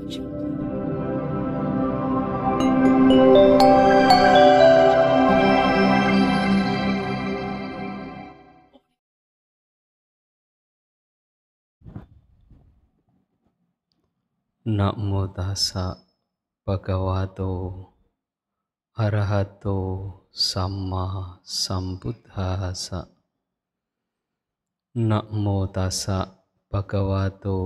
energy. Namo tassa bhagavato arahato samma sambuddhassa. Namo tassa bhagavato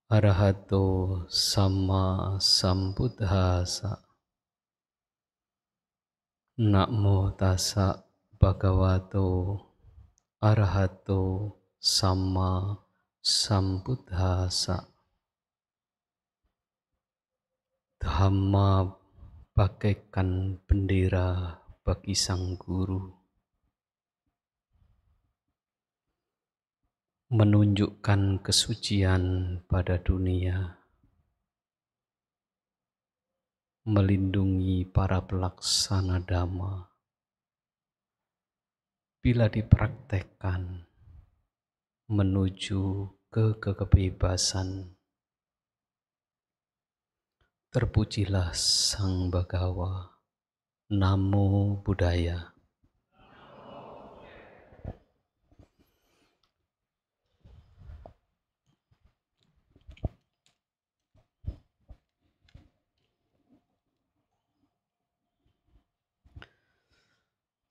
arahato samma sambuddhassa. Namo tassa bhagavato arahato samma sambuddhassa. Dhamma bagaikan bendera bagi sang guru, menunjukkan kesucian pada dunia, melindungi para pelaksana dhamma. Bila dipraktekkan, menuju ke kebebasan. Terpujilah Sang Bhagawa. Namo Buddhaya.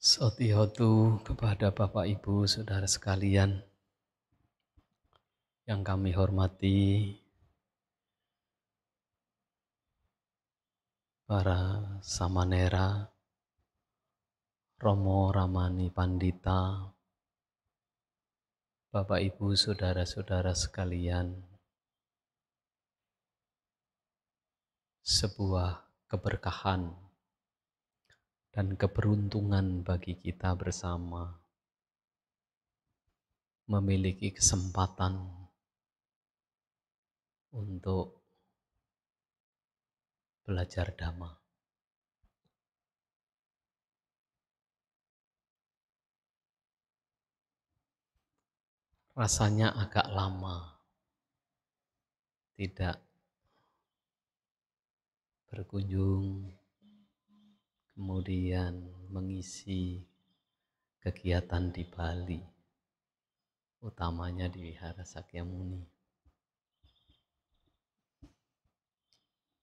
Sotihotu kepada Bapak Ibu Saudara sekalian yang kami hormati, para samanera, Romo Ramani Pandita, Bapak Ibu Saudara-saudara sekalian, sebuah keberkahan dan keberuntungan bagi kita bersama memiliki kesempatan untuk belajar Dhamma. Rasanya agak lama tidak berkunjung, kemudian mengisi kegiatan di Bali, utamanya di Wihara Sakyamuni.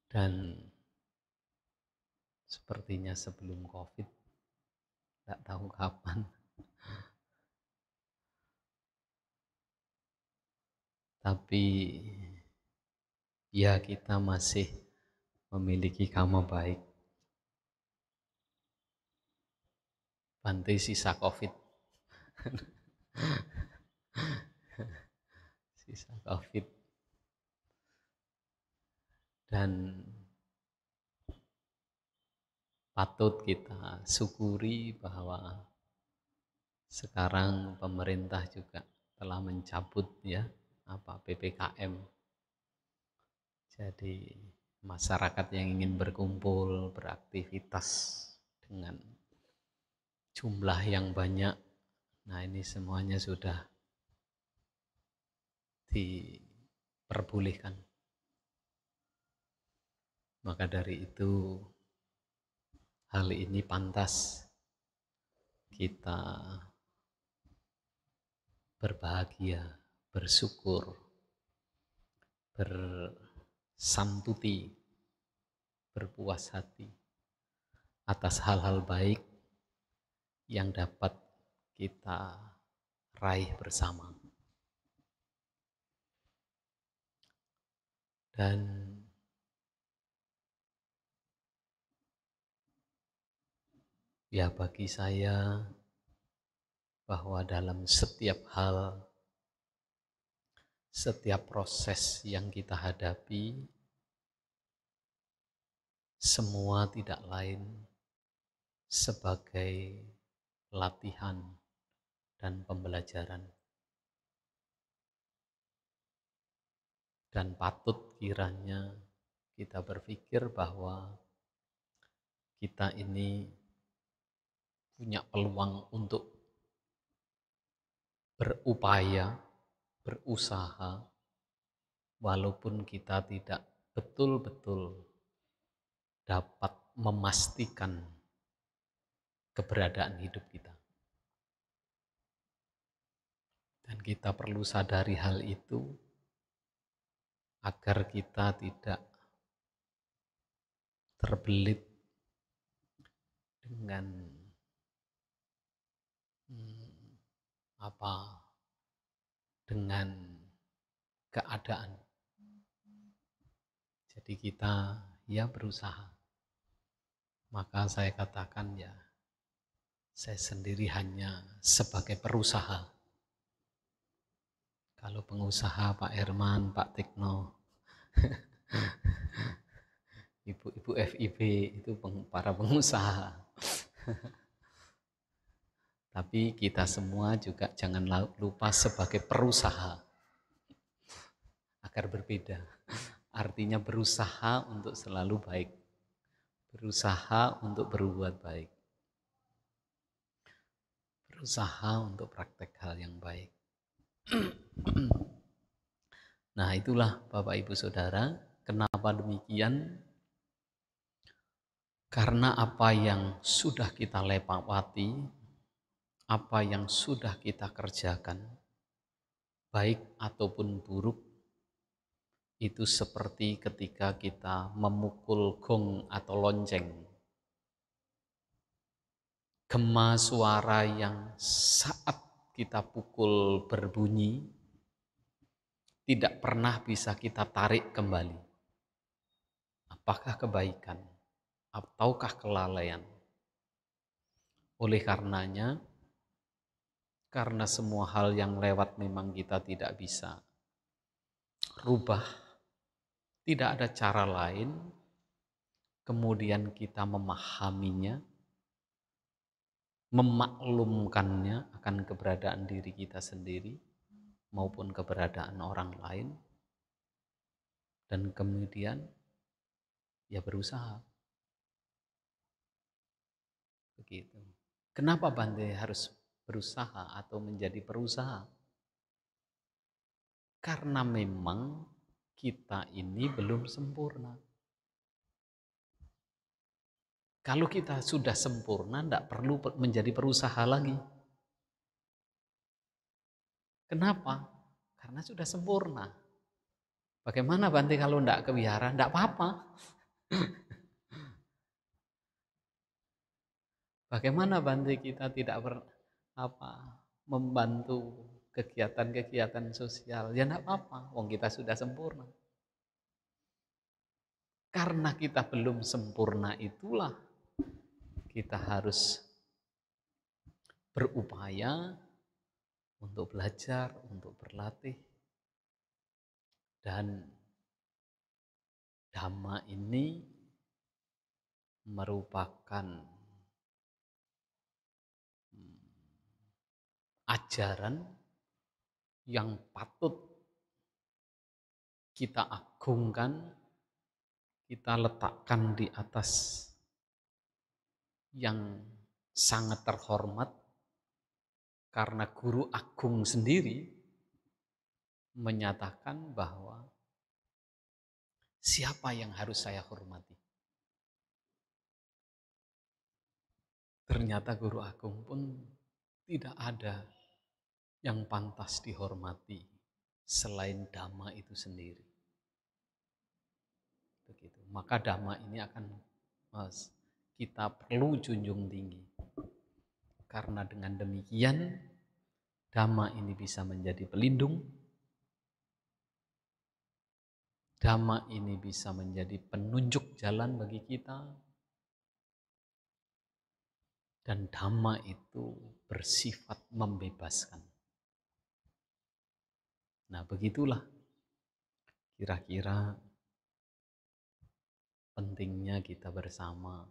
Dan sepertinya sebelum COVID, tidak tahu kapan, tapi ya kita masih memiliki karma baik. Bante sisa COVID. Sisa COVID. Dan patut kita syukuri bahwa sekarang pemerintah juga telah mencabut PPKM. Jadi masyarakat yang ingin berkumpul, beraktivitas dengan jumlah yang banyak, nah ini semuanya sudah diperbolehkan. Maka dari itu hal ini pantas kita berbahagia, bersyukur, bersantuti, berpuas hati atas hal-hal baik yang dapat kita raih bersama. Dan ya bagi saya bahwa dalam setiap hal, setiap proses yang kita hadapi, semua tidak lain sebagai latihan dan pembelajaran. Dan patut kiranya kita berpikir bahwa kita ini punya peluang untuk berupaya, berusaha, walaupun kita tidak betul-betul dapat memastikan keberadaan hidup kita. Dan kita perlu sadari hal itu agar kita tidak terbelit dengan apa dengan keadaan. Jadi kita ya berusaha. Maka saya katakan ya, saya sendiri hanya sebagai perusaha. Kalau pengusaha Pak Herman, Pak Tekno, ibu-ibu FIB itu para pengusaha. Tapi kita semua juga jangan lupa sebagai perusaha agar berbeda. Artinya berusaha untuk selalu baik. Berusaha untuk berbuat baik. Berusaha untuk praktek hal yang baik. Nah, itulah Bapak Ibu Saudara, kenapa demikian? Karena apa yang sudah kita lewati, apa yang sudah kita kerjakan, baik ataupun buruk, itu seperti ketika kita memukul gong atau lonceng. Gema suara yang saat kita pukul berbunyi, tidak pernah bisa kita tarik kembali. Apakah kebaikan ataukah kelalaian? Oleh karenanya, karena semua hal yang lewat memang kita tidak bisa rubah, tidak ada cara lain, kemudian kita memahaminya, memaklumkannya akan keberadaan diri kita sendiri maupun keberadaan orang lain, dan kemudian ya berusaha. Begitu. Kenapa Bante harus berusaha atau menjadi perusaha? Karena memang kita ini belum sempurna. Kalau kita sudah sempurna, tidak perlu menjadi perusaha lagi. Kenapa? Karena sudah sempurna. Bagaimana Bante kalau tidak ke wihara? Tidak apa-apa. Bagaimana Bante kita tidak membantu kegiatan-kegiatan sosial? Ya tidak apa-apa, wong kita sudah sempurna. Karena kita belum sempurna itulah kita harus berupaya untuk belajar, untuk berlatih. Dan Dhamma ini merupakan ajaran yang patut kita agungkan, kita letakkan di atas yang sangat terhormat, karena Guru Agung sendiri menyatakan bahwa siapa yang harus saya hormati? Ternyata Guru Agung pun tidak ada yang pantas dihormati selain Dhamma itu sendiri. Begitu. Maka Dhamma ini akan kita perlu junjung tinggi. Karena dengan demikian Dhamma ini bisa menjadi pelindung. Dhamma ini bisa menjadi penunjuk jalan bagi kita. Dan Dhamma itu bersifat membebaskan. Nah, begitulah kira-kira pentingnya kita bersama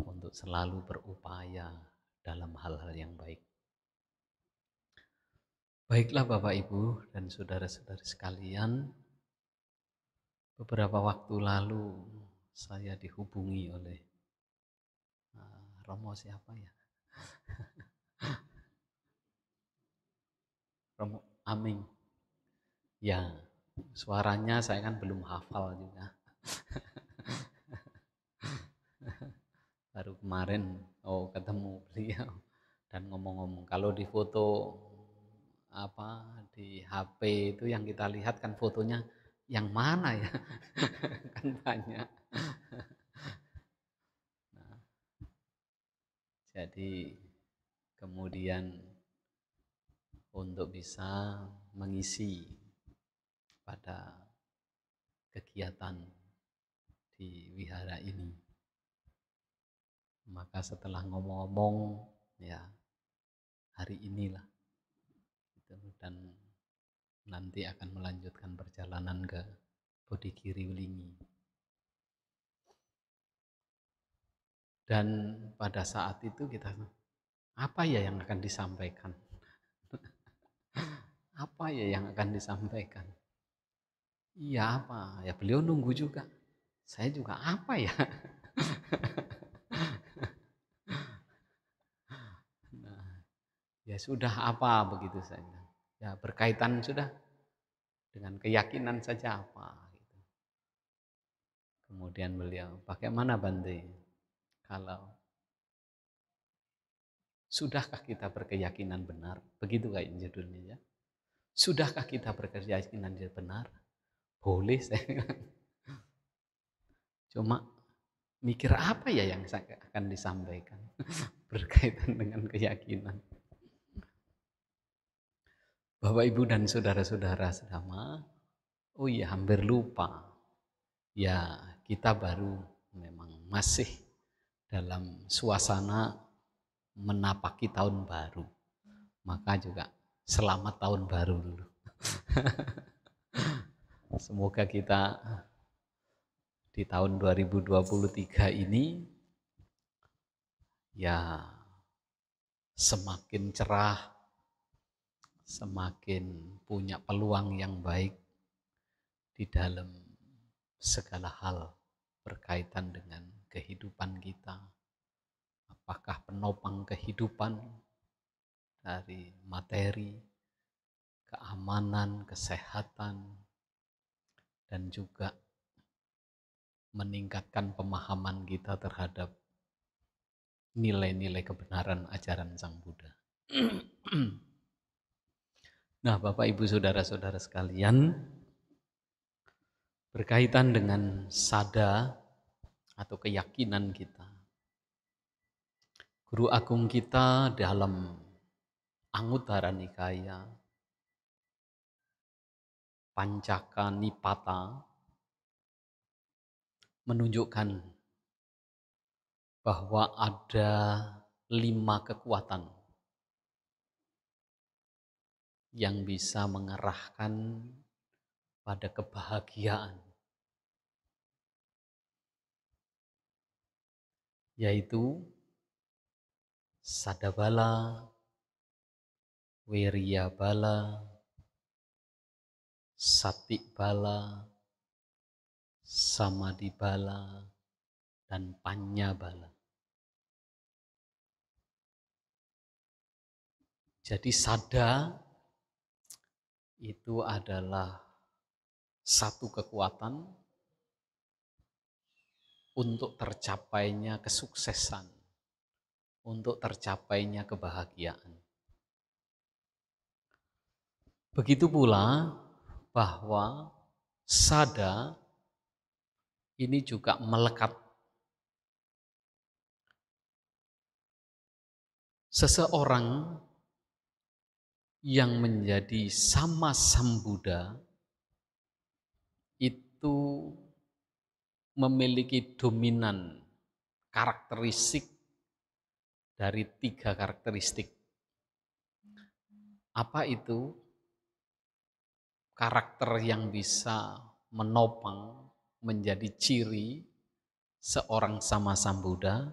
untuk selalu berupaya dalam hal-hal yang baik. Baiklah Bapak Ibu dan saudara-saudara sekalian, beberapa waktu lalu saya dihubungi oleh Romo siapa ya? Romo Aming. Ya, Suaranya saya kan belum hafal juga. Baru kemarin ketemu beliau dan ngomong-ngomong kalau di foto di HP itu yang kita lihat kan fotonya yang mana ya? Kan banyak. Nah, jadi kemudian untuk bisa mengisi pada kegiatan di wihara ini. Maka setelah ngomong-ngomong, ya hari inilah gitu, dan nanti akan melanjutkan perjalanan ke Bodhigiri Welingi. Dan pada saat itu kita, apa ya yang akan disampaikan? Apa ya yang akan disampaikan? Iya apa? Ya beliau nunggu juga. Saya juga apa ya? Nah, ya sudah apa begitu saja. Ya berkaitan sudah dengan keyakinan saja apa. Gitu. Kemudian beliau, bagaimana Bante? Kalau sudahkah kita berkeyakinan benar? Begitu kayak judulnya ya. Sudahkah kita berkeyakinan benar? Boleh saya bilang. Cuma mikir apa ya yang akan disampaikan berkaitan dengan keyakinan. Bapak Ibu dan saudara-saudara sedama, oh iya hampir lupa. Ya kita baru memang masih dalam suasana menapaki tahun baru. Maka juga selamat tahun baru dulu. Semoga kita di tahun 2023 ini ya semakin cerah, semakin punya peluang yang baik di dalam segala hal berkaitan dengan kehidupan kita. Apakah penopang kehidupan dari materi, keamanan, kesehatan, dan juga meningkatkan pemahaman kita terhadap nilai-nilai kebenaran ajaran Sang Buddha. Nah, Bapak Ibu Saudara-saudara sekalian, berkaitan dengan sada atau keyakinan kita. Guru agung kita dalam Anguttara Nikaya Pancaka Nipata menunjukkan bahwa ada 5 kekuatan yang bisa mengarahkan pada kebahagiaan, yaitu Sadabala, Wiriyabala, Satibala, Samadibala, dan Panyabala. Jadi sada itu adalah satu kekuatan untuk tercapainya kesuksesan, untuk tercapainya kebahagiaan. Begitu pula bahwa sada ini juga melekat. Seseorang yang menjadi sama Sambuddha itu memiliki dominan karakteristik dari 3 karakteristik. Apa itu? Karakter yang bisa menopang menjadi ciri seorang sama Sambuddha.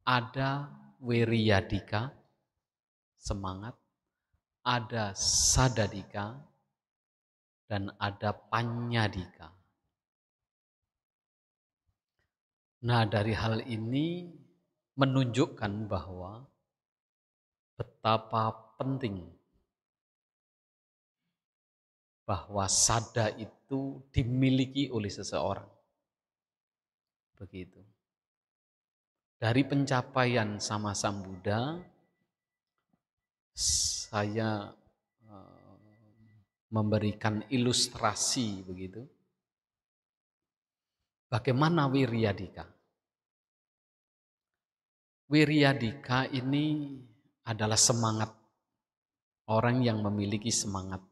Ada Wiriyadika, semangat, ada Sadadika, dan ada Panyadika. Nah, dari hal ini menunjukkan bahwa betapa penting bahwa sada itu dimiliki oleh seseorang. Begitu. Dari pencapaian sama Sang Buddha, saya memberikan ilustrasi begitu. Bagaimana Wiryadika? Wiryadika ini adalah semangat, orang yang memiliki semangat.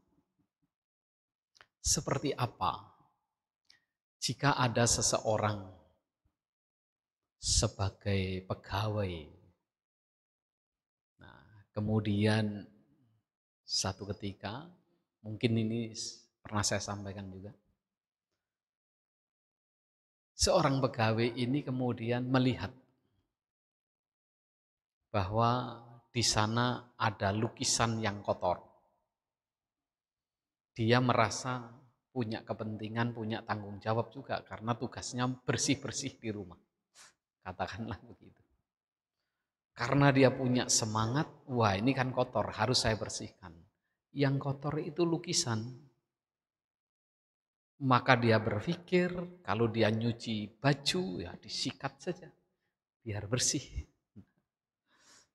Seperti apa? Jika ada seseorang sebagai pegawai, nah, kemudian satu ketika, mungkin ini pernah saya sampaikan juga, seorang pegawai ini kemudian melihat bahwa di sana ada lukisan yang kotor. Dia merasa punya kepentingan, punya tanggung jawab juga karena tugasnya bersih-bersih di rumah. Katakanlah begitu. Karena dia punya semangat, wah ini kan kotor, harus saya bersihkan. Yang kotor itu lukisan. Maka dia berpikir kalau dia nyuci baju, ya disikat saja, biar bersih.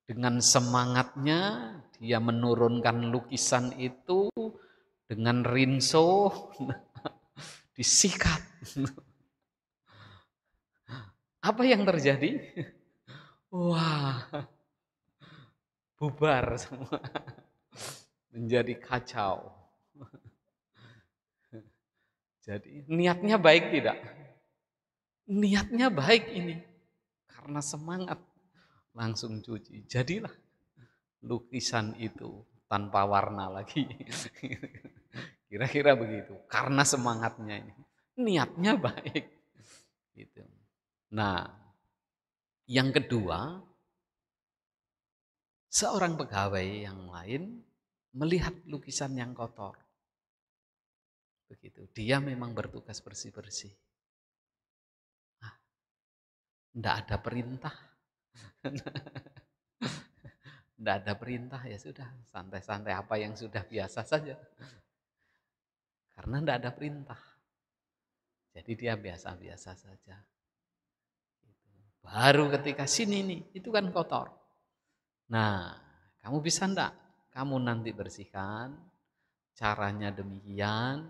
Dengan semangatnya dia menurunkan lukisan itu dengan rinso, disikat. Apa yang terjadi? Wah, bubar semua. Menjadi kacau. Jadi niatnya baik tidak? Niatnya baik ini. Karena semangat langsung cuci. Jadilah lukisan itu tanpa warna lagi. Kira-kira begitu. Karena semangatnya ini. Niatnya baik. Gitu. Nah, yang kedua, seorang pegawai yang lain melihat lukisan yang kotor. Begitu. Dia memang bertugas bersih-bersih. Nah, enggak ada perintah. Enggak ada perintah, ya sudah, santai-santai apa yang sudah biasa saja. Karena enggak ada perintah. Jadi dia biasa-biasa saja. Baru ketika sini nih, itu kan kotor. Nah, kamu bisa enggak? Kamu nanti bersihkan, caranya demikian,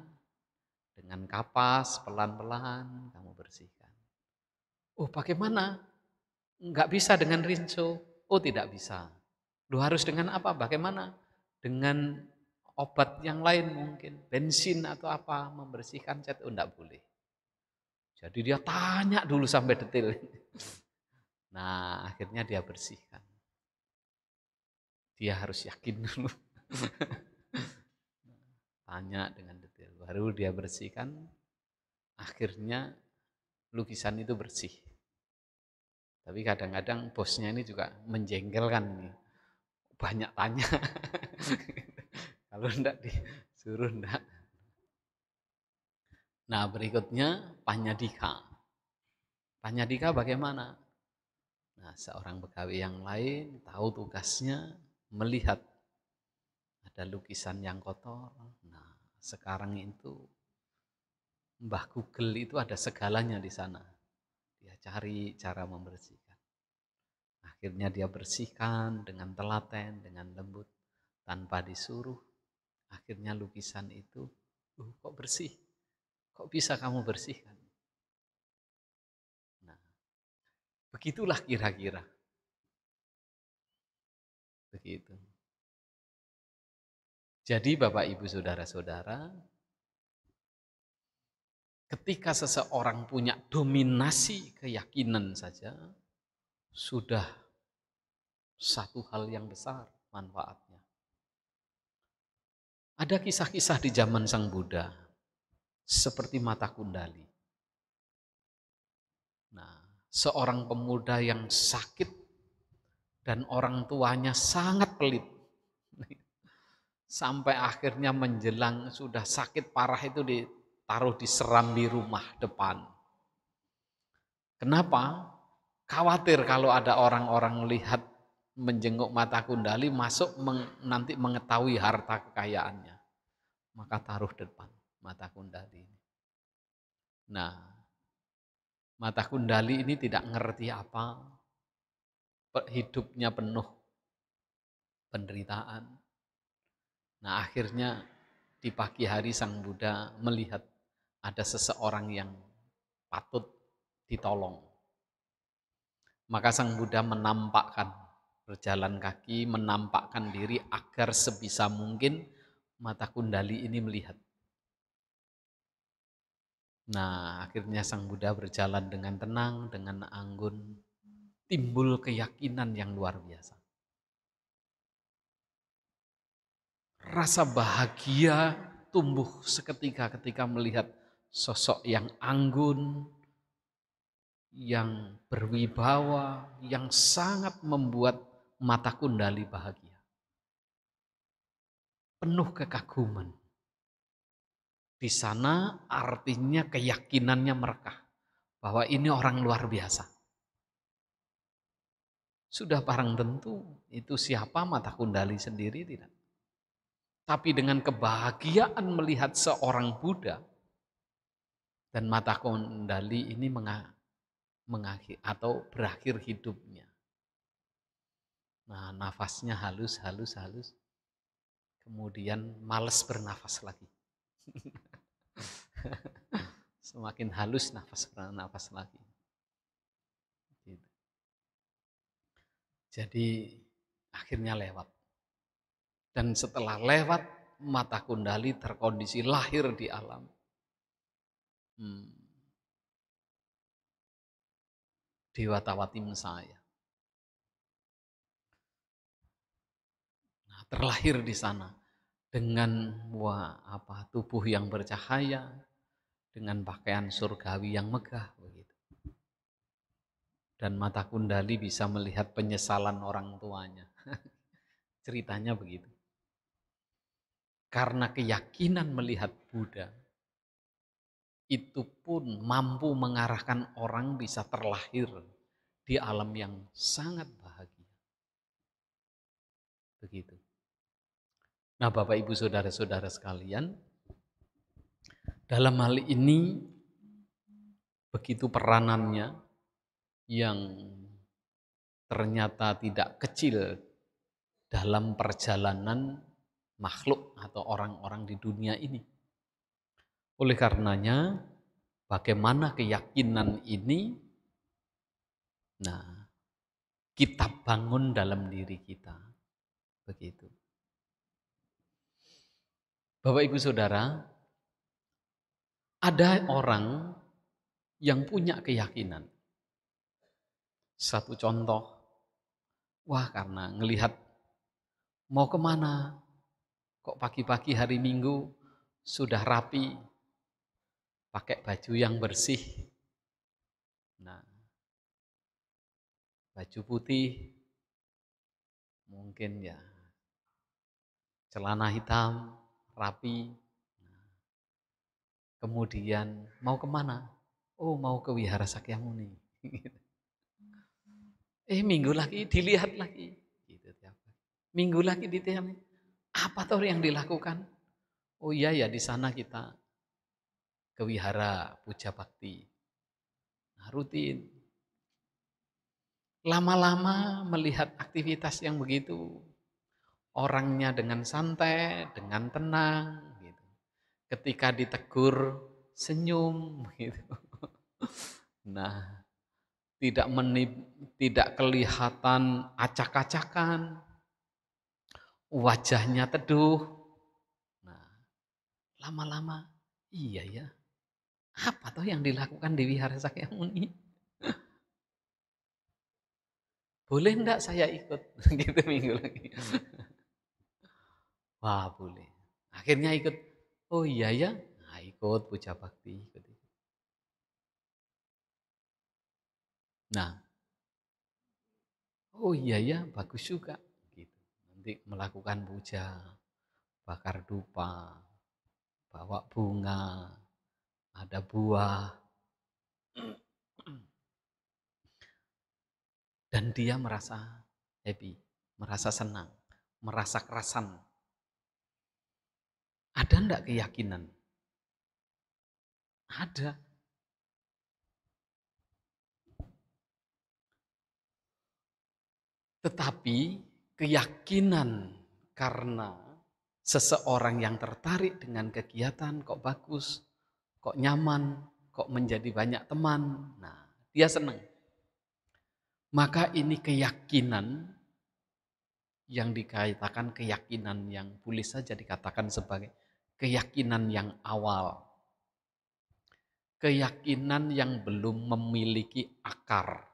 dengan kapas, pelan-pelan kamu bersihkan. Oh bagaimana? Enggak bisa dengan rinso. Oh tidak bisa. Lu harus dengan apa? Bagaimana? Dengan obat yang lain mungkin. Bensin atau apa, membersihkan cat. Oh enggak boleh. Jadi dia tanya dulu sampai detail. Nah akhirnya dia bersihkan. Dia harus yakin dulu. Tanya dengan detail. Baru dia bersihkan. Akhirnya lukisan itu bersih. Tapi kadang-kadang bosnya ini juga menjengkelkan nih. Banyak tanya. Kalau enggak disuruh enggak. Nah berikutnya Panyadika. Panyadika bagaimana? Nah seorang pegawai yang lain tahu tugasnya melihat ada lukisan yang kotor. Nah sekarang itu Mbah Google itu ada segalanya di sana. Dia cari cara membersihkan. Akhirnya dia bersihkan dengan telaten, dengan lembut, tanpa disuruh. Akhirnya lukisan itu, kok bersih? Kok bisa kamu bersihkan? Nah, begitulah kira-kira. Begitu. Jadi Bapak Ibu Saudara-saudara, ketika seseorang punya dominasi keyakinan saja, sudah satu hal yang besar manfaatnya. Ada kisah-kisah di zaman Sang Buddha, seperti mata kundali. Nah, seorang pemuda yang sakit dan orang tuanya sangat pelit. Sampai akhirnya menjelang sudah sakit parah itu ditaruh di serambi rumah depan. Kenapa? Khawatir kalau ada orang-orang melihat menjenguk mata kundali masuk nanti mengetahui harta kekayaannya. maka taruh depan mata kundali ini. Nah, mata kundali ini tidak ngerti apa, hidupnya penuh penderitaan. Nah, akhirnya di pagi hari Sang Buddha melihat ada seseorang yang patut ditolong. Maka Sang Buddha menampakkan, berjalan kaki, menampakkan diri agar sebisa mungkin mata kundali ini melihat. Nah, akhirnya Sang Buddha berjalan dengan tenang, dengan anggun, timbul keyakinan yang luar biasa. Rasa bahagia tumbuh seketika ketika melihat sosok yang anggun, yang berwibawa, yang sangat membuat mata kundali bahagia. Penuh kekaguman. Di sana artinya keyakinannya merekah bahwa ini orang luar biasa. Sudah barang tentu itu siapa mata kundali sendiri tidak. Tapi dengan kebahagiaan melihat seorang Buddha dan mata kundali ini mengakhir atau berakhir hidupnya. Nah, nafasnya halus. Kemudian malas bernafas lagi. Semakin halus nafas lagi. Gitu. Jadi akhirnya lewat. Dan setelah lewat, mata kundali terkondisi lahir di alam. Dewa Tawatim saya. Nah, terlahir di sana dengan tubuh yang bercahaya, dengan pakaian surgawi yang megah begitu. Dan mata kundali bisa melihat penyesalan orang tuanya. Ceritanya begitu. Karena keyakinan melihat Buddha, itu pun mampu mengarahkan orang bisa terlahir di alam yang sangat bahagia. Begitu. Nah, Bapak Ibu saudara-saudara sekalian, dalam hal ini begitu peranannya yang ternyata tidak kecil dalam perjalanan makhluk atau orang-orang di dunia ini. Oleh karenanya, bagaimana keyakinan ini, nah, kita bangun dalam diri kita. Begitu. Bapak Ibu Saudara, ada orang yang punya keyakinan. Satu contoh, karena ngelihat mau kemana, kok pagi-pagi hari Minggu sudah rapi, pakai baju yang bersih. Nah, baju putih, mungkin ya celana hitam, rapi. Kemudian mau kemana? Oh, mau ke Wihara Sakyamuni. Minggu lagi dilihat lagi. Gitu, minggu lagi dilihat. Apa tuh yang dilakukan? Oh iya ya, di sana kita ke Wihara Puja Bakti. Nah, rutin. Lama-lama melihat aktivitas yang begitu, orangnya dengan santai, dengan tenang, gitu. Ketika ditegur, senyum, gitu. Nah, tidak kelihatan acak-acakan, wajahnya teduh. Nah, lama-lama, iya ya, apa toh yang dilakukan di Wihara Sakyamuni? Boleh enggak saya ikut? Gitu minggu lagi. Wah, boleh. Akhirnya ikut. Oh iya ya, nah, ikut puja bakti. Nah, oh iya ya, bagus juga. Gitu. Nanti melakukan puja, bakar dupa, bawa bunga, ada buah. Dan dia merasa happy, merasa senang, merasa kerasan. Ada enggak keyakinan? Ada. Tetapi keyakinan karena seseorang yang tertarik dengan kegiatan kok bagus, kok nyaman, kok menjadi banyak teman. Nah, dia senang. Maka ini keyakinan yang dikatakan keyakinan yang boleh saja dikatakan sebagai keyakinan yang awal. Keyakinan yang belum memiliki akar.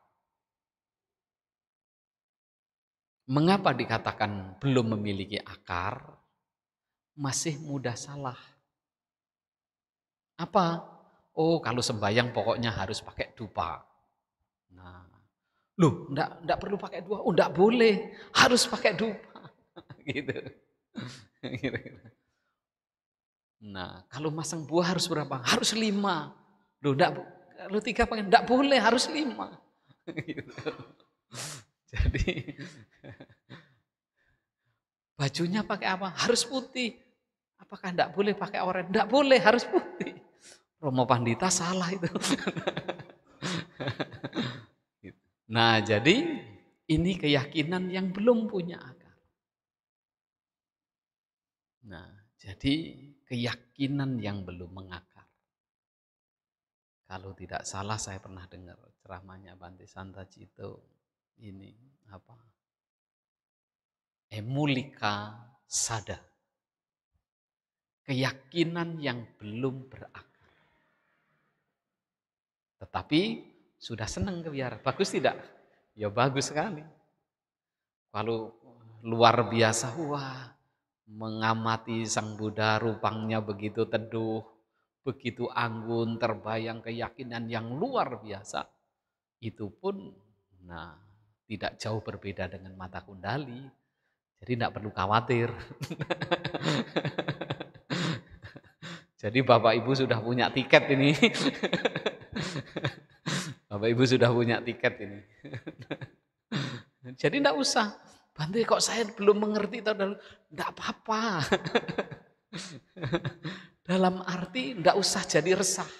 Mengapa dikatakan belum memiliki akar? Masih mudah salah. Apa? Oh, kalau sembahyang pokoknya harus pakai dupa. Nah, loh, enggak perlu pakai dupa. Oh, enggak boleh, harus pakai dupa. Gitu. Nah, kalau masang buah harus berapa? Harus 5. Loh, enggak, kalau 3 pakai enggak boleh, harus 5. Gitu. Jadi bajunya pakai apa? Harus putih. Apakah enggak boleh pakai oranye? Enggak boleh, harus putih. Romo Pandita salah itu. Nah, jadi ini keyakinan yang belum punya akar. Nah, jadi keyakinan yang belum mengakar. Kalau tidak salah saya pernah dengar ceramahnya Bante Santa Cito. Ini apa? Emulika sada. Keyakinan yang belum berakar. Tetapi sudah senang ke wihara. Bagus tidak? Ya bagus sekali. Kalau luar biasa, wah, mengamati Sang Buddha rupanya begitu teduh, begitu anggun, terbayang keyakinan yang luar biasa. Itu pun nah tidak jauh berbeda dengan mata kundali. Jadi tidak perlu khawatir. Jadi Bapak Ibu sudah punya tiket ini. Bapak Ibu sudah punya tiket ini. Jadi tidak usah. Bante kok saya belum mengerti. Tidak apa-apa. Dalam arti tidak usah jadi resah.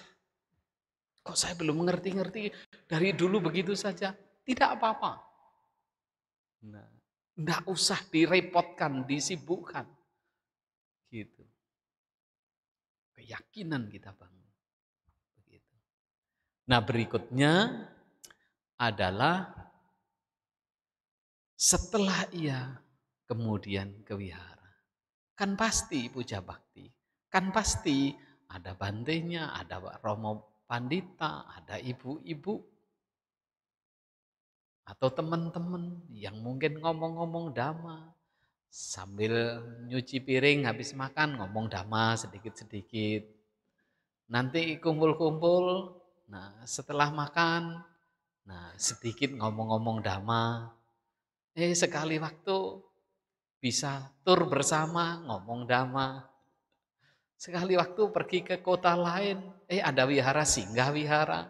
Kok saya belum mengerti-ngerti dari dulu begitu saja. Tidak apa-apa. Nah, tidak usah direpotkan, disibukkan. Gitu. Keyakinan kita bangun. Begitu. Nah, berikutnya adalah setelah ia kemudian ke wihara. Kan pasti puja bakti. Kan pasti ada bantenya, ada Romo Pandita, ada ibu-ibu. Atau teman-teman yang mungkin ngomong-ngomong dhamma. Sambil nyuci piring habis makan ngomong dhamma sedikit-sedikit. Nanti kumpul-kumpul, nah setelah makan, nah sedikit ngomong-ngomong dhamma. Sekali waktu bisa tur bersama ngomong dhamma. Sekali waktu pergi ke kota lain, ada wihara, singgah wihara.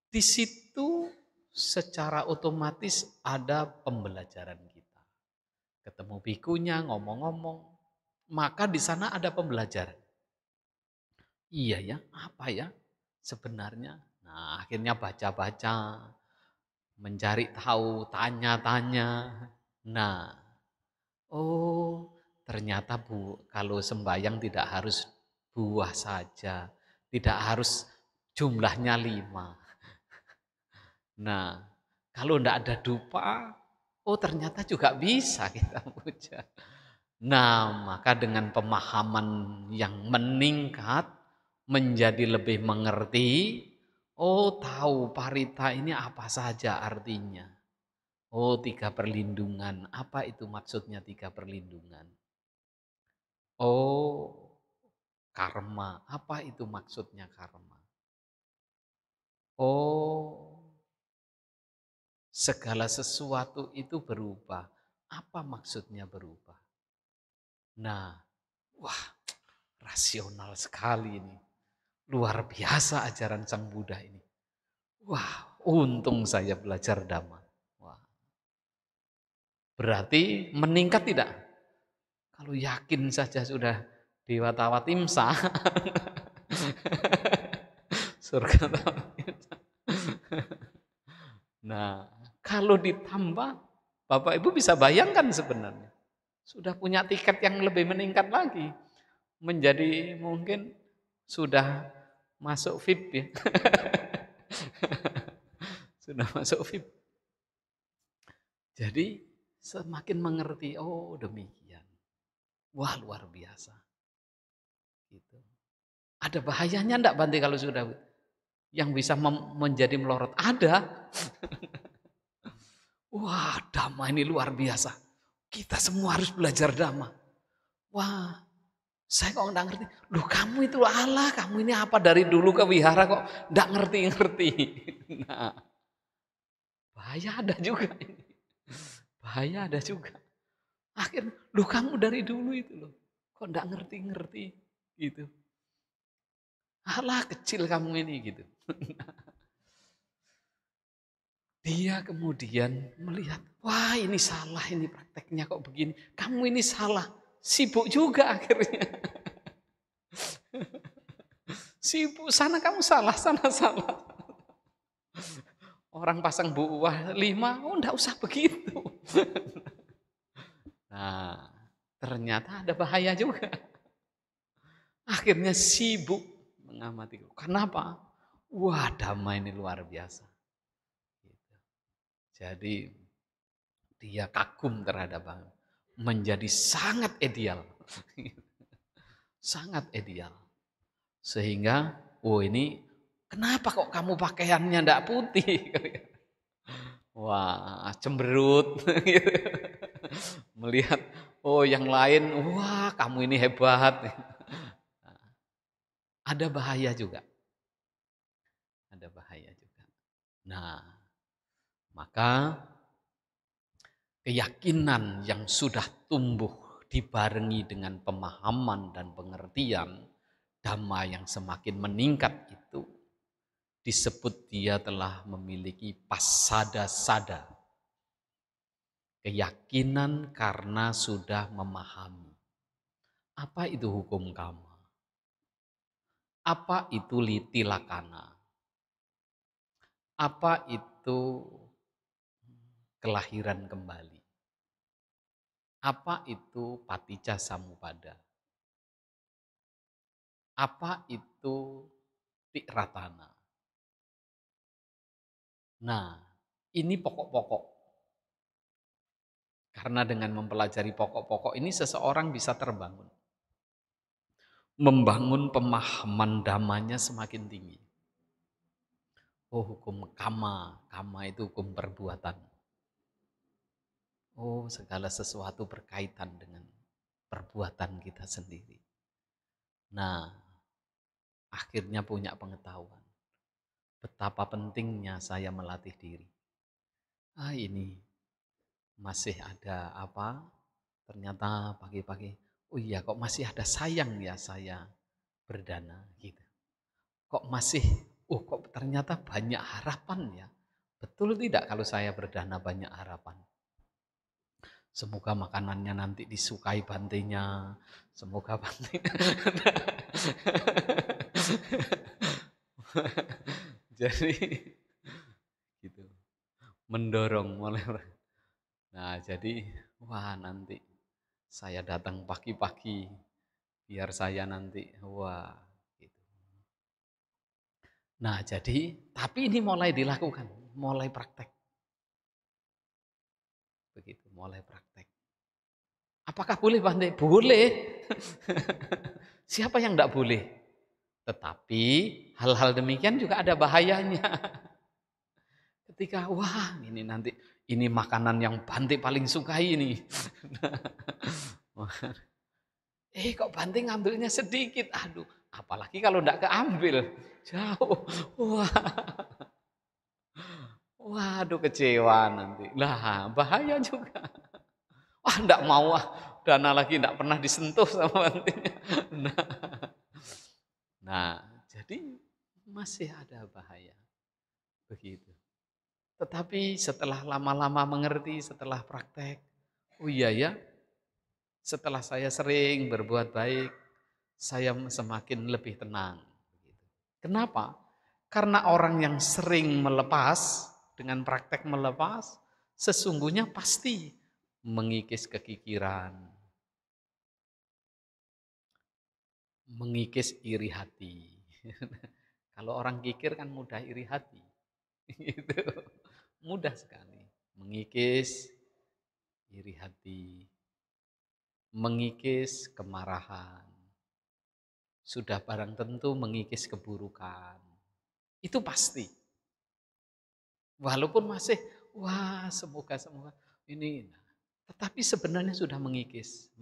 Di situ secara otomatis ada pembelajaran kita. Ketemu bikunya, ngomong-ngomong, maka di sana ada pembelajaran. Iya ya, apa ya sebenarnya? Nah, akhirnya baca-baca, mencari tahu, tanya-tanya. Nah, oh ternyata kalau sembahyang tidak harus buah saja, tidak harus jumlahnya 5. Nah, kalau tidak ada dupa, oh ternyata juga bisa kita puja. Nah, maka dengan pemahaman yang meningkat, menjadi lebih mengerti, oh tahu parita ini apa saja artinya. Oh 3 perlindungan, apa itu maksudnya 3 perlindungan? Oh karma, apa itu maksudnya karma? Oh segala sesuatu itu berubah, apa maksudnya berubah? Nah, wah rasional sekali ini. Luar biasa ajaran Sang Buddha ini. Wah, untung saya belajar Dhamma. Wah. Berarti meningkat tidak? Kalau yakin saja sudah Dewa Tawatimsa. Surga Tawatimsa. Nah, kalau ditambah, Bapak Ibu bisa bayangkan sebenarnya. Sudah punya tiket yang lebih meningkat lagi. Menjadi mungkin sudah masuk VIP ya. Sudah masuk VIP. Jadi semakin mengerti, oh demikian. Wah luar biasa. Gitu. Ada bahayanya enggak Bante kalau sudah yang bisa menjadi melorot? Ada. Wah Dhamma ini luar biasa. Kita semua harus belajar Dhamma. Wah saya kok enggak ngerti. Loh kamu itu Allah, kamu ini apa dari dulu ke wihara kok enggak ngerti-ngerti. Nah bahaya ada juga ini. Bahaya ada juga. Akhirnya, loh kamu dari dulu itu loh. Kok enggak ngerti-ngerti gitu. Alah kecil kamu ini gitu. Dia kemudian melihat, wah ini salah ini prakteknya kok begini. Kamu ini salah. Sibuk juga akhirnya. Sibuk, sana kamu salah, sana salah. Orang pasang buah 5, oh enggak usah begitu. Nah, ternyata ada bahaya juga. Akhirnya sibuk mengamati. Kenapa? Wah, Dhamma ini luar biasa. Jadi dia kagum terhadap Dhamma. Menjadi sangat ideal. Sangat ideal. Sehingga, oh ini kenapa kok kamu pakaiannya enggak putih? Wah, cemberut. Melihat, oh yang lain, wah kamu ini hebat. Ada bahaya juga. Ada bahaya juga. Nah, maka keyakinan yang sudah tumbuh dibarengi dengan pemahaman dan pengertian Dhamma yang semakin meningkat itu disebut dia telah memiliki pasada sada. Keyakinan karena sudah memahami. Apa itu hukum karma? Apa itu liti lakana? Apa itu kelahiran kembali? Apa itu paticca samuppada? Apa itu tiratana? Nah, ini pokok-pokok. Karena dengan mempelajari pokok-pokok ini seseorang bisa terbangun. Membangun pemahaman dhammanya semakin tinggi. Oh, hukum kama. Kama itu hukum perbuatan. Oh, segala sesuatu berkaitan dengan perbuatan kita sendiri. Nah, akhirnya punya pengetahuan. Betapa pentingnya saya melatih diri. Ini masih ada apa? Ternyata pagi-pagi, oh iya kok masih ada sayang ya saya berdana gitu. Kok masih, kok ternyata banyak harapan ya. Betul tidak kalau saya berdana banyak harapan? Semoga makanannya nanti disukai bantenya. Semoga bantenya. Jadi gitu. Mendorong mulai. Nah, jadi wah nanti saya datang pagi-pagi biar saya nanti wah gitu. Nah, jadi tapi ini mulai dilakukan, mulai praktek. Begitu, mulai praktek. Apakah boleh Bante? Boleh. Siapa yang enggak boleh? Tetapi hal-hal demikian juga ada bahayanya. Ketika, wah ini nanti, ini makanan yang Bante paling sukai ini. Kok Bante ngambilnya sedikit? Aduh, apalagi kalau enggak keambil. Jauh. Waduh kecewa nanti. Lah bahaya juga. Wah enggak mau dana lagi enggak pernah disentuh sama Bantenya. Nah, jadi masih ada bahaya. Begitu. Tetapi setelah lama-lama mengerti, setelah praktek, oh iya ya, setelah saya sering berbuat baik, saya semakin lebih tenang. Kenapa? Karena orang yang sering melepas, dengan praktek melepas, sesungguhnya pasti mengikis kekikiran, mengikis iri hati. Kalau orang kikir kan mudah iri hati. Gitu. Mudah sekali. Mengikis iri hati, mengikis kemarahan, sudah barang tentu mengikis keburukan. Itu pasti. Walaupun masih, wah semoga ini. Tetapi sebenarnya sudah mengikis.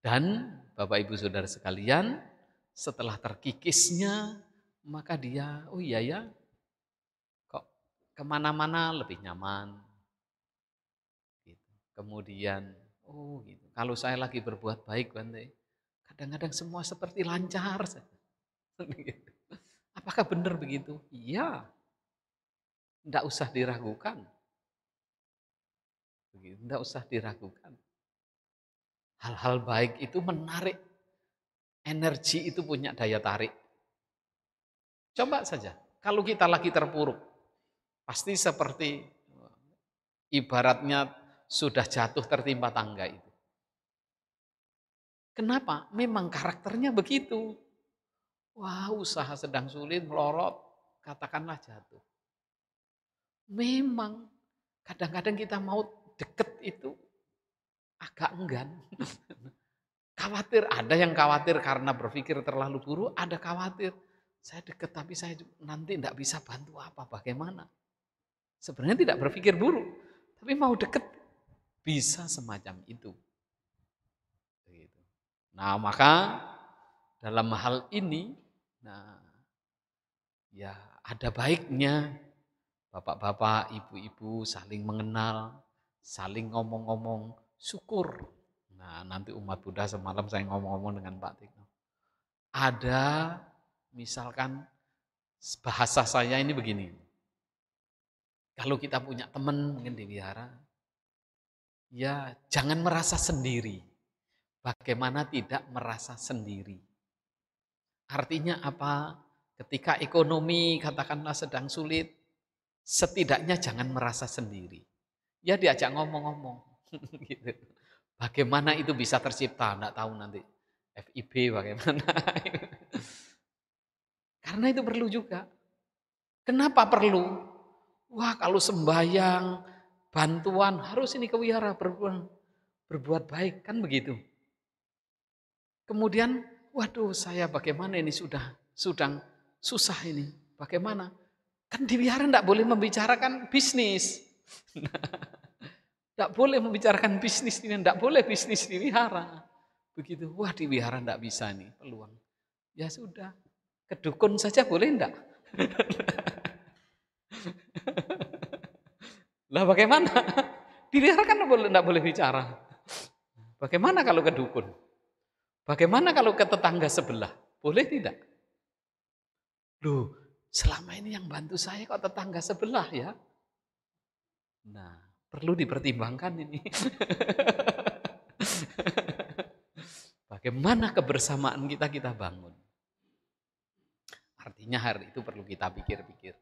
Dan Bapak Ibu Saudara sekalian, setelah terkikisnya, maka dia, oh iya ya, kok kemana-mana lebih nyaman. Gitu. Kemudian, oh gitu. Kalau saya lagi berbuat baik, Bante, kadang-kadang semua seperti lancar saja. Gitu. Apakah benar begitu? Iya, tidak usah diragukan. Tidak usah diragukan. Hal-hal baik itu menarik. Energi itu punya daya tarik. Coba saja, kalau kita lagi terpuruk, pasti seperti ibaratnya sudah jatuh tertimpa tangga itu. Kenapa? Memang karakternya begitu. Wah, usaha sedang sulit, melorot, katakanlah jatuh. Memang kadang-kadang kita mau deket itu agak enggan. Khawatir, ada yang khawatir karena berpikir terlalu buruk, ada khawatir. Saya deket tapi saya nanti tidak bisa bantu apa, bagaimana. Sebenarnya tidak berpikir buruk, tapi mau deket bisa semacam itu. Nah maka dalam hal ini, nah ya ada baiknya bapak-bapak, ibu-ibu saling mengenal, saling ngomong-ngomong, syukur. Nah nanti umat Buddha semalam saya ngomong-ngomong dengan Pak Tikno. Ada misalkan bahasa saya ini begini. Kalau kita punya teman mungkin di wihara, ya jangan merasa sendiri. Bagaimana tidak merasa sendiri? Artinya apa? Ketika ekonomi katakanlah sedang sulit, setidaknya jangan merasa sendiri. Ya diajak ngomong-ngomong. Gitu. Bagaimana itu bisa tercipta? Enggak tahu nanti. FIB bagaimana. Karena itu perlu juga. Kenapa perlu? Wah kalau sembahyang, bantuan, harus ini ke wihara berbuat baik. Kan begitu. Kemudian, waduh saya bagaimana ini sudah susah ini. Bagaimana? Kan di wihara enggak boleh membicarakan bisnis. Enggak boleh membicarakan bisnis ini, enggak boleh bisnis di wihara. Begitu, wah di wihara enggak bisa nih peluang. Ya sudah, ke dukun saja boleh enggak? Lah bagaimana? Di wihara kan enggak boleh bicara. Bagaimana kalau ke dukun? Bagaimana kalau ke tetangga sebelah? Boleh tidak? Loh, selama ini yang bantu saya kok tetangga sebelah ya? Nah, perlu dipertimbangkan ini. Bagaimana kebersamaan kita bangun? Artinya hari itu perlu kita pikir-pikir.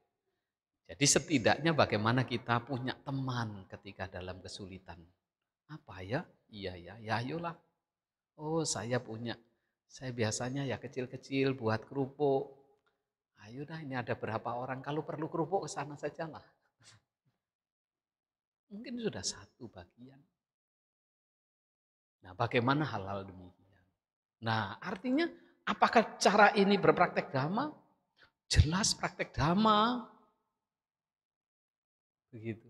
Jadi setidaknya bagaimana kita punya teman ketika dalam kesulitan. Apa ya? Iya ya, ya ayolah. Oh saya punya, saya biasanya ya kecil-kecil buat kerupuk. Ayo dah ini ada berapa orang, kalau perlu kerupuk ke sana saja lah. Mungkin sudah satu bagian. Nah bagaimana hal-hal demikian? Nah artinya apakah cara ini berpraktek dhamma? Jelas praktek dhamma. Begitu.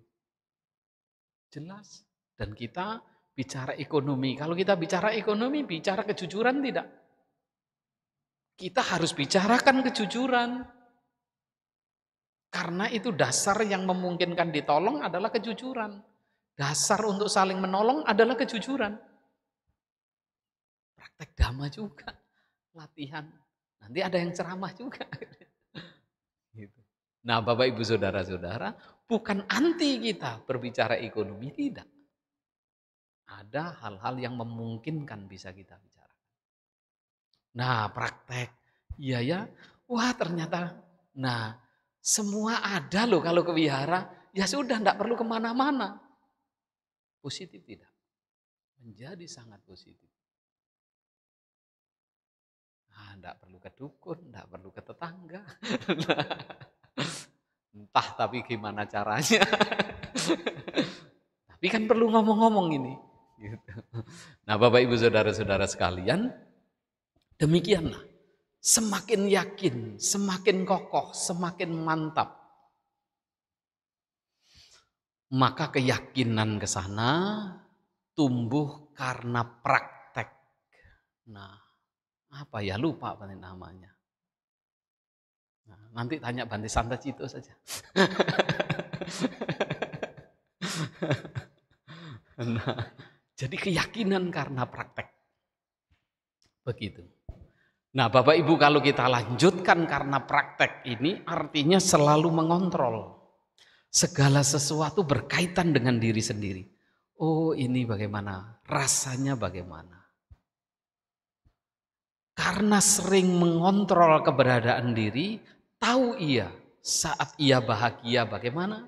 Jelas. Dan kita bicara ekonomi. Kalau kita bicara ekonomi, bicara kejujuran tidak? Kita harus bicarakan kejujuran. Karena itu dasar yang memungkinkan ditolong adalah kejujuran. Dasar untuk saling menolong adalah kejujuran. Praktek dhamma juga. Latihan. Nanti ada yang ceramah juga. Gitu. Nah Bapak Ibu Saudara-saudara, bukan anti kita berbicara ekonomi, tidak. Ada hal-hal yang memungkinkan bisa kita bicarakan. Nah, praktek. Iya ya. Wah, ternyata. Nah, semua ada loh kalau ke wihara. Ya sudah, enggak perlu kemana-mana. Positif tidak? Menjadi sangat positif. Nah, enggak perlu ke dukun, enggak perlu ke tetangga. Entah tapi gimana caranya. Tapi kan perlu ngomong-ngomong ini. Gitu. Nah, Bapak Ibu Saudara-saudara sekalian, demikianlah. Semakin yakin, semakin kokoh, semakin mantap. Maka keyakinan ke sana tumbuh karena praktek. Nah, apa ya, lupa apa namanya. Nah, nanti tanya Bante Santacito saja. Nah, jadi keyakinan karena praktek. Begitu. Nah, Bapak Ibu, kalau kita lanjutkan karena praktek ini artinya selalu mengontrol. Segala sesuatu berkaitan dengan diri sendiri. Oh, ini bagaimana? Rasanya bagaimana? Karena sering mengontrol keberadaan diri, tahu ia saat ia bahagia bagaimana,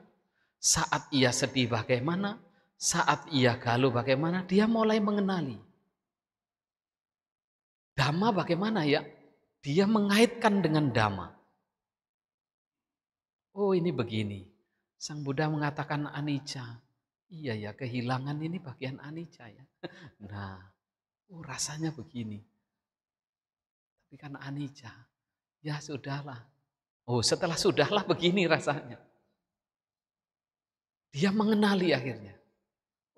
saat ia sedih bagaimana, saat ia galau bagaimana, dia mulai mengenali. Dhamma bagaimana ya? Dia mengaitkan dengan Dhamma. Oh, ini begini. Sang Buddha mengatakan anicca. Iya ya, kehilangan ini bagian anicca ya. Nah, rasanya begini. Tapi kan anicca. Ya sudahlah. Oh, setelah sudahlah begini rasanya. Dia mengenali akhirnya.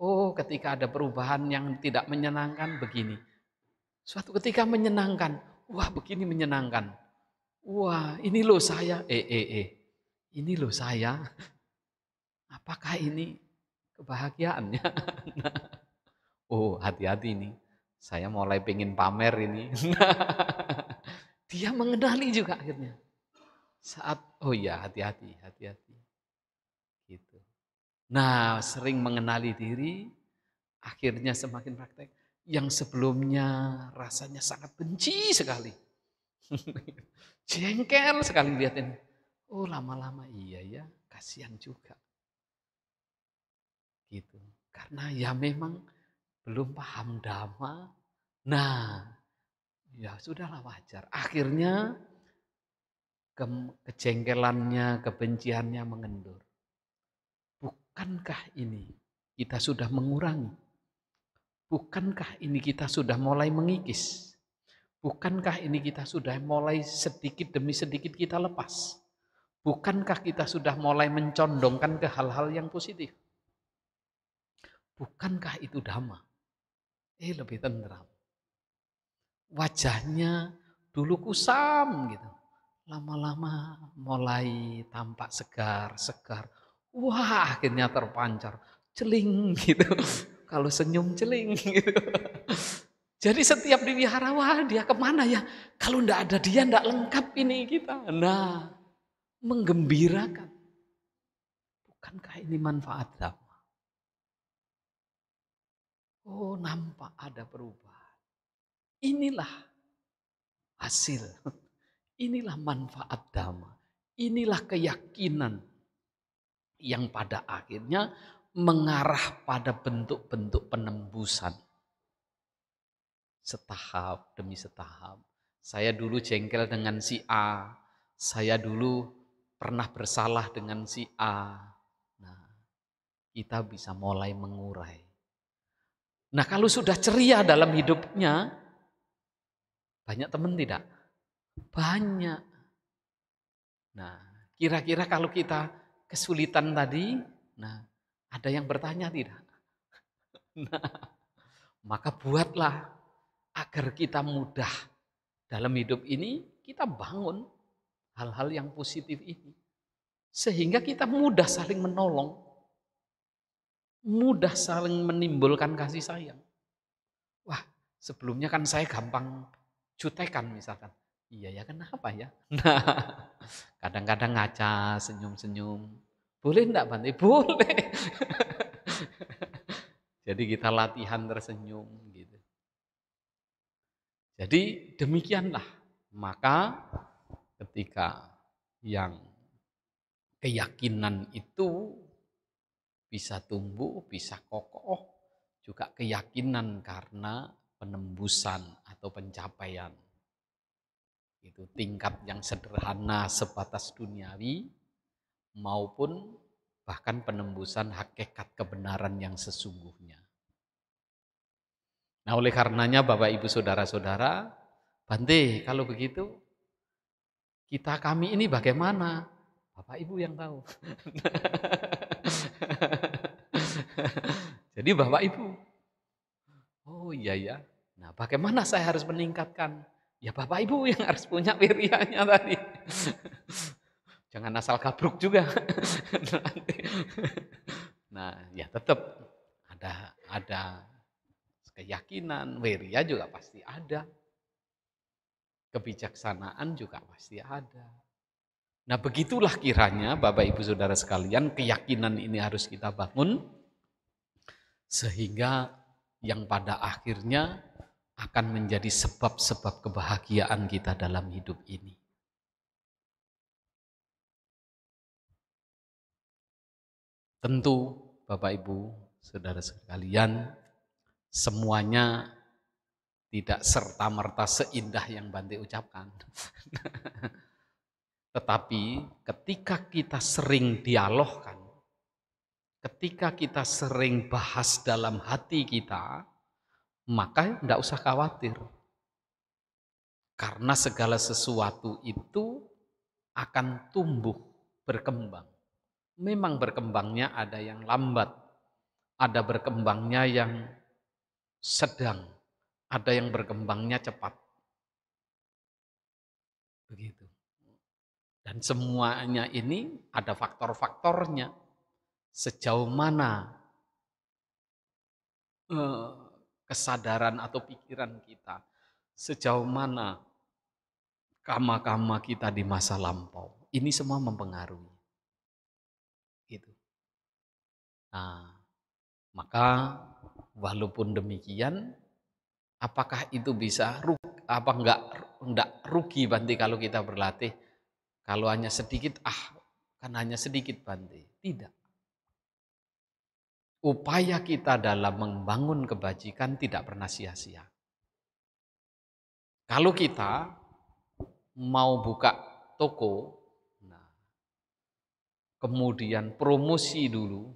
Oh, ketika ada perubahan yang tidak menyenangkan begini. Suatu ketika menyenangkan. Wah, begini menyenangkan. Wah, ini loh saya. Ini loh saya. Apakah ini kebahagiaannya? Oh, hati-hati nih. Saya mulai pengen pamer ini. Dia mengenali juga akhirnya. Saat, oh iya, hati-hati, hati-hati. Gitu. Nah, sering mengenali diri, akhirnya semakin praktek. Yang sebelumnya rasanya sangat benci sekali. Jengkel sekali lihat ini. Oh, lama-lama iya ya, kasihan juga. Gitu. Karena ya memang belum paham Dhamma. Nah, ya sudahlah wajar. Akhirnya kejengkelannya, kebenciannya mengendur. Bukankah ini kita sudah mengurangi? Bukankah ini kita sudah mulai mengikis? Bukankah ini kita sudah mulai sedikit demi sedikit kita lepas? Bukankah kita sudah mulai mencondongkan ke hal-hal yang positif? Bukankah itu Dhamma? Lebih tenteram. Wajahnya dulu kusam gitu. Lama-lama mulai tampak segar. Wah, akhirnya terpancar. Celing gitu. Kalau senyum celing gitu. Jadi setiap di wihara, wah dia kemana ya? Kalau enggak ada dia enggak lengkap ini kita. Nah, menggembirakan. Bukankah ini manfaat Dhamma? Oh, nampak ada perubahan. Inilah hasil. Inilah manfaat Dhamma. Inilah keyakinan yang pada akhirnya mengarah pada bentuk-bentuk penembusan. Setahap demi setahap. Saya dulu jengkel dengan si A. Saya dulu pernah bersalah dengan si A. Nah, kita bisa mulai mengurai. Nah, kalau sudah ceria dalam hidupnya, banyak teman tidak? Banyak. Nah, kira-kira kalau kita kesulitan tadi, nah, ada yang bertanya tidak? Nah, maka buatlah agar kita mudah dalam hidup ini, kita bangun hal-hal yang positif ini. Sehingga kita mudah saling menolong, mudah saling menimbulkan kasih sayang. Wah, sebelumnya kan saya gampang jutekan misalkan. Iya ya, kenapa ya? Nah, kadang-kadang ngaca, senyum-senyum. Boleh enggak Bante? Boleh. Jadi kita latihan tersenyum gitu. Jadi demikianlah, maka ketika yang keyakinan itu bisa tumbuh, bisa kokoh, juga keyakinan karena penembusan atau pencapaian. Itu tingkat yang sederhana sebatas duniawi maupun bahkan penembusan hakikat kebenaran yang sesungguhnya. Nah, oleh karenanya Bapak Ibu Saudara-saudara, Bante, kalau begitu kami ini bagaimana? Bapak Ibu yang tahu. Jadi Bapak Ibu, oh iya ya. Nah, bagaimana saya harus meningkatkan? Ya Bapak Ibu yang harus punya wirianya tadi. Jangan asal gabruk juga. Nah, ya tetap ada keyakinan, wirya juga pasti ada. Kebijaksanaan juga pasti ada. Nah, begitulah kiranya Bapak Ibu Saudara sekalian, keyakinan ini harus kita bangun sehingga yang pada akhirnya akan menjadi sebab-sebab kebahagiaan kita dalam hidup ini. Tentu Bapak Ibu, Saudara sekalian, semuanya tidak serta-merta seindah yang Bante ucapkan. Tetapi ketika kita sering dialogkan, ketika kita sering bahas dalam hati kita, maka tidak usah khawatir. Karena segala sesuatu itu akan tumbuh, berkembang. Memang berkembangnya ada yang lambat, ada berkembangnya yang sedang, ada yang berkembangnya cepat. Begitu. Dan semuanya ini ada faktor-faktornya. Sejauh mana kesadaran atau pikiran kita, sejauh mana kama-kama kita di masa lampau. Ini semua mempengaruhi. Gitu. Nah, maka walaupun demikian, apakah itu bisa apa enggak rugi Bante kalau kita berlatih? Kalau hanya sedikit, kan hanya sedikit Bante. Tidak. Upaya kita dalam membangun kebajikan tidak pernah sia-sia. Kalau kita mau buka toko, nah, kemudian promosi dulu,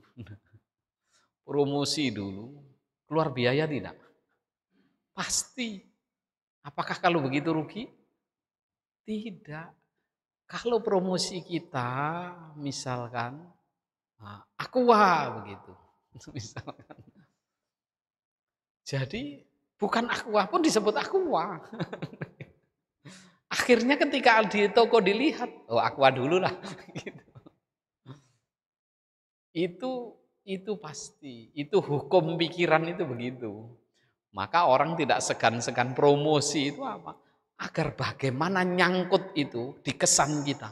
keluar biaya tidak? Pasti. Apakah kalau begitu rugi? Tidak. Kalau promosi kita, misalkan, Aqua begitu, misalkan. Jadi bukan Aqua pun disebut Aqua. Akhirnya ketika di toko dilihat, Aqua dulu lah. Itu pasti, itu hukum pikiran itu begitu. Maka orang tidak segan-segan promosi itu apa? Agar bagaimana nyangkut itu di kesan kita.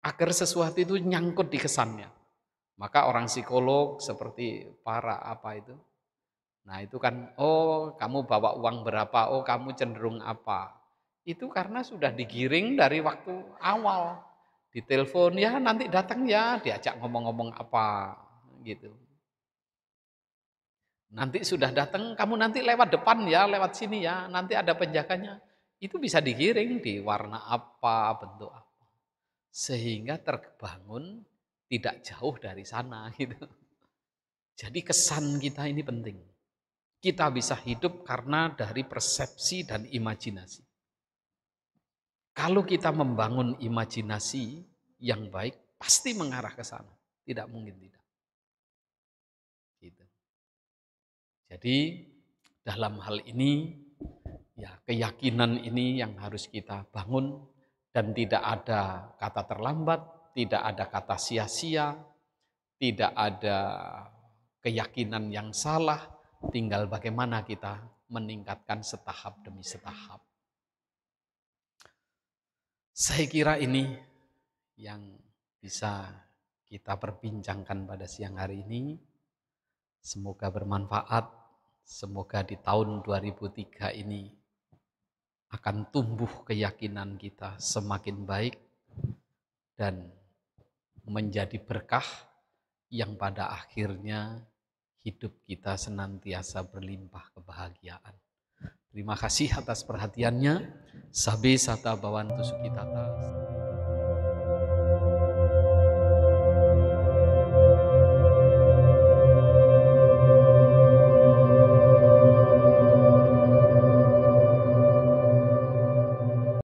Agar sesuatu itu nyangkut di kesannya. Maka orang psikolog seperti para apa itu. Nah itu kan, kamu bawa uang berapa, kamu cenderung apa. Itu karena sudah digiring dari waktu awal. Ditelepon, ya nanti datang ya, diajak ngomong-ngomong apa gitu. Nanti sudah datang, kamu nanti lewat depan ya, lewat sini ya, nanti ada penjaganya. Itu bisa digiring di warna apa, bentuk apa. Sehingga terbangun tidak jauh dari sana gitu. Jadi kesan kita ini penting. Kita bisa hidup karena dari persepsi dan imajinasi. Kalau kita membangun imajinasi yang baik, pasti mengarah ke sana. Tidak mungkin tidak. Gitu. Jadi dalam hal ini, ya keyakinan ini yang harus kita bangun dan tidak ada kata terlambat, tidak ada kata sia-sia, tidak ada keyakinan yang salah, tinggal bagaimana kita meningkatkan setahap demi setahap. Saya kira ini yang bisa kita perbincangkan pada siang hari ini. Semoga bermanfaat. Semoga di tahun 2003 ini akan tumbuh keyakinan kita semakin baik dan menjadi berkah yang pada akhirnya hidup kita senantiasa berlimpah kebahagiaan. Terima kasih atas perhatiannya. Sabe sata bawantu sukitata.